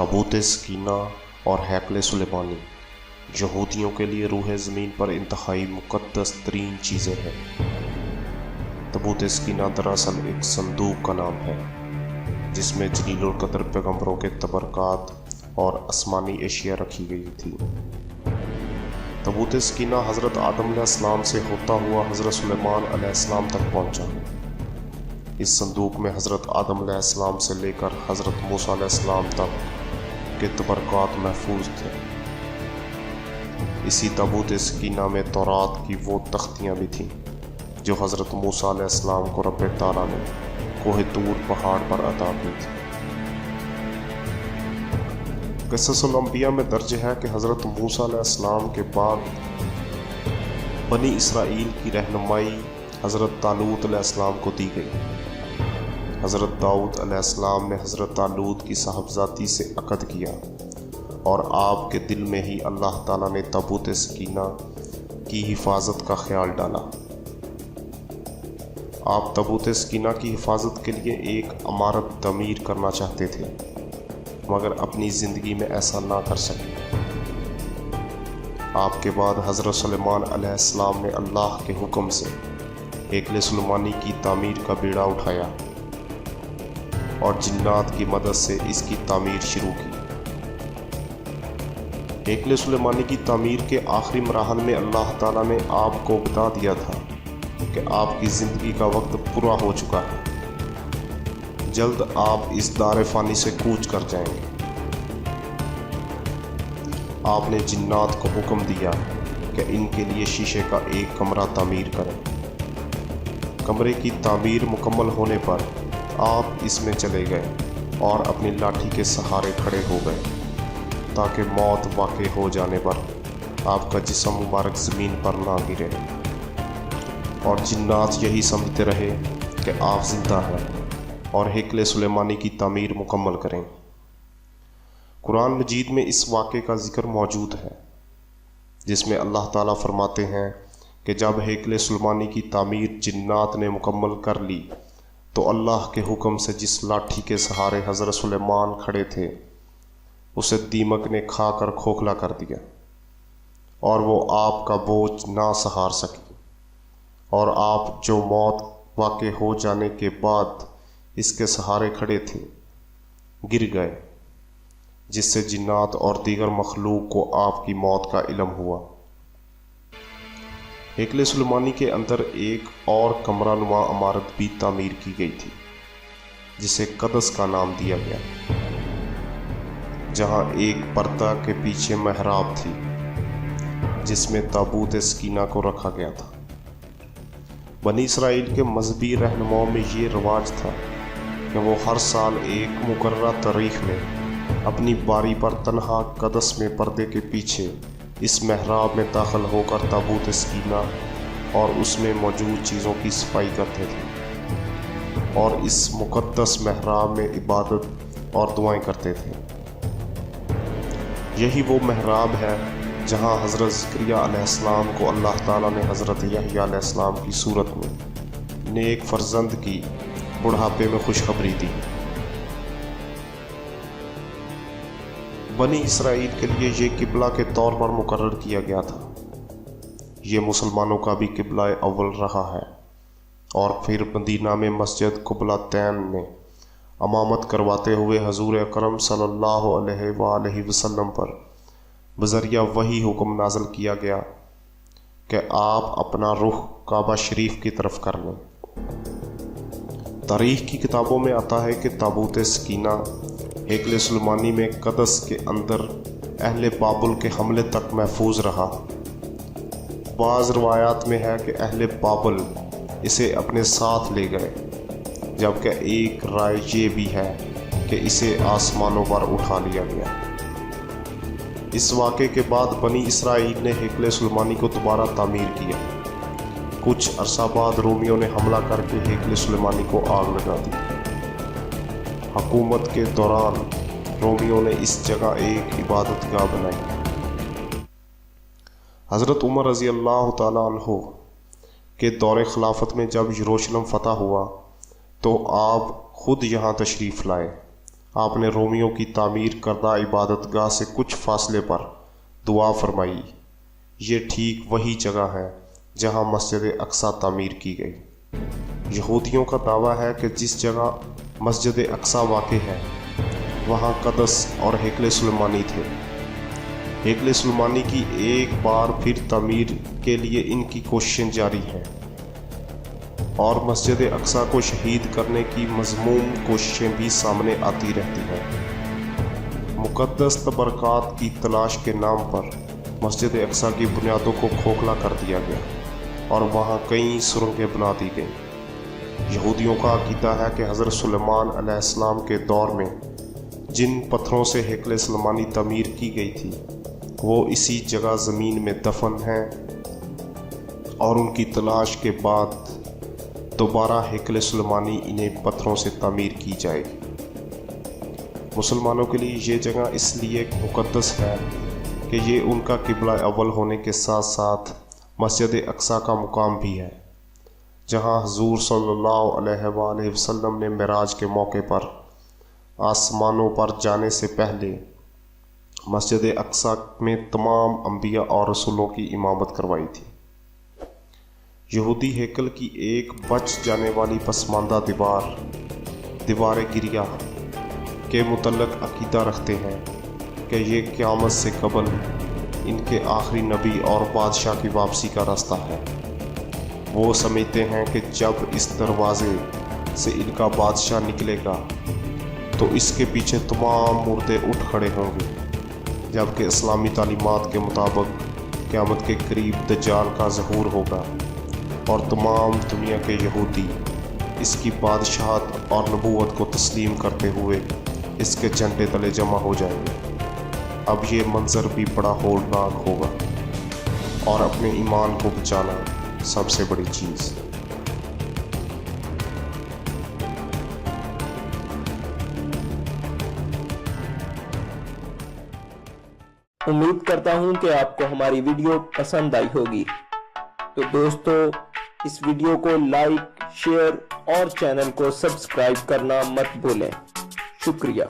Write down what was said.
ताबूत सकीना और हैकल सुलेमानी यहूदियों के लिए रूह ज़मीन पर इंतहाई मुक़द्दस तरीन चीज़ें हैं। ताबूत सकीना दरअसल एक संदूक का नाम है जिसमें जलीलुल क़द्र पैगम्बरों के तबरकात और आसमानी एशिया रखी गई थी। ताबूत सकीना हज़रत आदम अलैहिस्सलाम से होता हुआ हज़रत सुलेमान अलैहिस्सलाम तक पहुँचा। इस संदूक में हज़रत आदम अलैहिस्सलाम से लेकर हज़रत मूसा अलैहिस्सलाम तक के तबरकात महफूज थे। इसी ताबूत सकीना में तौरात की वो तख्तियाँ भी थीं जो हज़रत मूसा अलैहिस्सलाम को रब ताला ने कोह तूर पहाड़ पर अता की थी। क़िस्सुल अंबिया में दर्ज है कि हज़रत मूसा अलैहिस्सलाम के बाद बनी इसराइल की रहनुमाई हज़रत तालूत अलैहिस्सलाम को दी गई। हज़रत दाऊद अलैहिस्सलाम ने हज़रत तालूत की साहबजादी से अक़द किया और आपके दिल में ही अल्लाह ताला ने ताबूत सकीना की हिफाजत का ख्याल डाला। आप ताबूत सकीना की हिफाजत के लिए एक इमारत तमीर करना चाहते थे मगर अपनी ज़िंदगी में ऐसा ना कर सके। आपके बाद हज़रत सुलेमान अलैहिस्सलाम ने अल्लाह के हुक्म से हैकल सुलेमानी की तामीर का बीड़ा उठाया और जिन्नात की मदद से इसकी तामीर शुरू की। हैकल सुलेमानी की तामीर के आखिरी मराहल में अल्लाह ताला ने आपको बता दिया था कि आपकी ज़िंदगी का वक्त पूरा हो चुका है, जल्द आप इस दार फ़ानी से कूच कर जाएंगे। आपने जिन्नात को हुक्म दिया कि इनके लिए शीशे का एक कमरा तामीर करें। कमरे की तामीर मुकम्मल होने पर आप इसमें चले गए और अपनी लाठी के सहारे खड़े हो गए ताकि मौत वाक़ई हो जाने पर आपका जिस्म मुबारक ज़मीन पर ना गिरे। और जिन्नात यही समझते रहे कि आप ज़िंदा हैं और हैकल सुलेमानी की तामीर मुकम्मल करें। कुरान मजीद में इस वाक़े का ज़िक्र मौजूद है जिसमें अल्लाह ताला फरमाते हैं कि जब हैकल सुलेमानी की तामीर जिन्नात ने मुकम्मल कर ली तो अल्लाह के हुक्म से जिस लाठी के सहारे हज़रत सुलेमान खड़े थे उसे दीमक ने खा कर खोखला कर दिया और वो आपका बोझ ना सहार सकी और आप जो मौत वाक़ई हो जाने के बाद इसके सहारे खड़े थे गिर गए, जिससे जिन्नात और दीगर मखलूक को आपकी मौत का इल्म हुआ। हैकल सुलेमानी के अंदर एक और कमरा नुमा इमारत भी तामीर की गई थी जिसे क़दस का नाम दिया गया, जहां एक पर्दा के पीछे महराब थी जिसमें ताबूत सकीना को रखा गया था। बनी इसराइल के मजहबी रहनुमाओं में ये रिवाज था कि वो हर साल एक मुकर्ररा तारीख में अपनी बारी पर तन्हा क़दस में पर्दे के पीछे इस महराब में दाखिल होकर ताबूत सकीना और उसमें मौजूद चीज़ों की सफाई करते थे और इस मुक़द्दस महराब में इबादत और दुआएं करते थे। यही वो महराब है जहां हज़रत ज़करिया अलैहिस्सलाम को अल्लाह ताला ने हज़रत यहया अलैहिस्सलाम की सूरत में नेक फ़र्जंद की बुढ़ापे में खुशखबरी दी। बनी इसराइल के लिए ये किबला के तौर पर मुकर्रर किया गया था। ये मुसलमानों का भी किबला अव्वल रहा है और फिर मदीना में मस्जिद कुबलातैन में इमामत करवाते हुए हजूर अकरम सल्लल्लाहु अलैहि वसल्लम पर बज़रिया वही हुक्म नाज़िल किया गया कि आप अपना रुख काबा शरीफ की तरफ कर लें। तारीख़ की किताबों में आता है कि ताबूत सकीना हैकल सुलेमानी में क़दस के अंदर अहले बाबुल के हमले तक महफूज रहा। बाज़ रवायात में है कि अहले बाबुल इसे अपने साथ ले गए, जबकि एक राय ये भी है कि इसे आसमानों पर उठा लिया गया। इस वाक़े के बाद बनी इसराइल ने हैकल सुलेमानी को दोबारा तामीर किया। कुछ अरसा बाद रोमियों ने हमला करके हैकल सुलेमानी को आग लगा दी। हुकूमत के दौरान रोमियों ने इस जगह एक इबादतगाह बनाई। हज़रत उमर रज़ी अल्लाह ताला अन्हो के दौरे खिलाफत में जब यरूशलेम फ़तह हुआ तो आप खुद यहाँ तशरीफ़ लाए। आपने रोमियो की तामीर करदा इबादतगाह से कुछ फासले पर दुआ फरमाई। ये ठीक वही जगह है जहाँ मस्जिद अक्सा तामीर की गई। यहूदियों का दावा है कि जिस जगह मस्जिद अक्सा वाक़ है वहाँ कदस और हेकल सुलेमानी थे। हेकल सुलेमानी की एक बार फिर तामीर के लिए इनकी कोशिशें जारी हैं और मस्जिद अक्सा को शहीद करने की मज़मूम कोशिशें भी सामने आती रहती हैं। मुक़द्दस तबरकात की तलाश के नाम पर मस्जिद अक्सा की बुनियादों को खोखला कर दिया गया और वहाँ कई सुरंगें बना दी गईं। यहूदियों का अक़ीदा है कि हज़रत सुलेमान अलैहिस्सलाम के दौर में जिन पत्थरों से हेकल सुलेमानी तामीर की गई थी वो इसी जगह ज़मीन में दफन हैं और उनकी तलाश के बाद दोबारा हेकल सुलेमानी इन्हें पत्थरों से तामीर की जाएगी। मुसलमानों के लिए ये जगह इसलिए मुक़द्दस है कि ये उनका किबला अव्वल होने के साथ साथ मस्जिद अक्सा का मुकाम भी है, जहाँ हुज़ूर सल्लल्लाहु अलैहि वसल्लम ने मेराज के मौके पर आसमानों पर जाने से पहले मस्जिद अक्सा में तमाम अंबिया और रसूलों की इमामत करवाई थी। यहूदी हेकल की एक बच जाने वाली पसमानदा दीवार गिरिया के मुतल्लक अकीदा रखते हैं कि ये क़यामत से कबल इनके आखिरी नबी और बादशाह की वापसी का रास्ता है। वो समझते हैं कि जब इस दरवाज़े से इनका बादशाह निकलेगा तो इसके पीछे तमाम मुर्दे उठ खड़े होंगे, जबकि इस्लामी तालीमात के मुताबिक क़यामत के करीब दज्जाल का ज़हूर होगा और तमाम दुनिया के यहूदी इसकी बादशाहत और नबूवत को तस्लीम करते हुए इसके झंडे तले जमा हो जाएंगे। अब ये मंज़र भी बड़ा होलनाक होगा और अपने ईमान को बचाना सबसे बड़ी चीज़। उम्मीद करता हूं कि आपको हमारी वीडियो पसंद आई होगी। तो दोस्तों, इस वीडियो को लाइक, शेयर और चैनल को सब्सक्राइब करना मत भूलें। शुक्रिया।